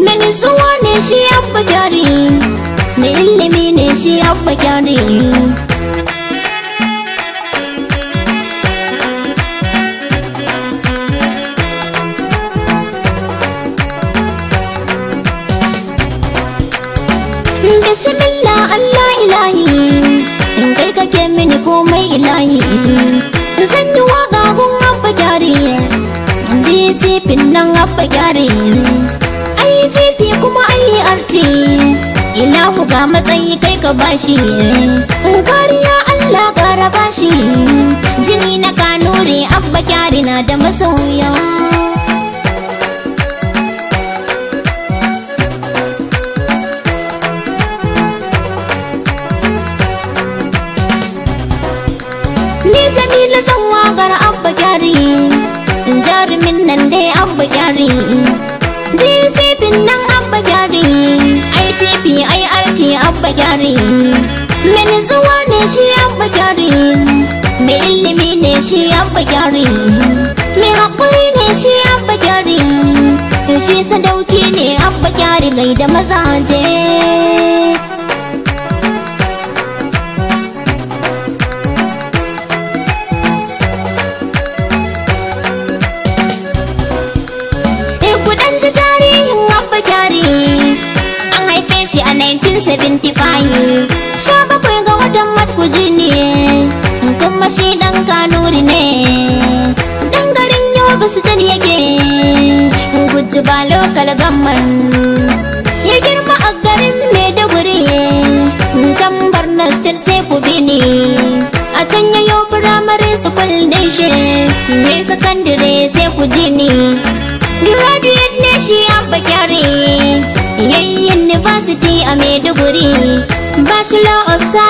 Mani zuwa ne shi Abba Kyari, mai ilimi ne shi Abba Kyari. Bismillah Allah ilahi, in kai kake mini komai ilahi. Zan yi waƙa gun Abba Kyari, disipin nan Abba Kyari. GP kuma arti, ilahu ga matsayi kai ka bashi, kariya Allah ƙara bashi. Jini na Kanuri Abba Kyari na da masoya. Ni Jamila zan waƙar Abba Kyari, jarumin nan dai Abba Kyari. Disipin nan Abba Kyari, IGP IRT Abba Kyari. Mani zuwa ne shi Abba Kyari, mai ilimi ne shi Abba Kyari. Mai haƙuri ne shi Abba Kyari, shi sadauki ne Abba Kyari gaida mazaje. An haife shi a 1975, 17 ga watan Matkuji ne, kuma shi ɗan Kanuri ne. Ɗan garin Yobe State yake, Guji ba local government. Ya girma a garin Maiduguri, can Borno State sai Kubini. A can yayo primary school din shi, mai secondary sai Kujini. Graduate ne shi Abba Kyari, yayi university a Maiduguri, Bachelor of Science.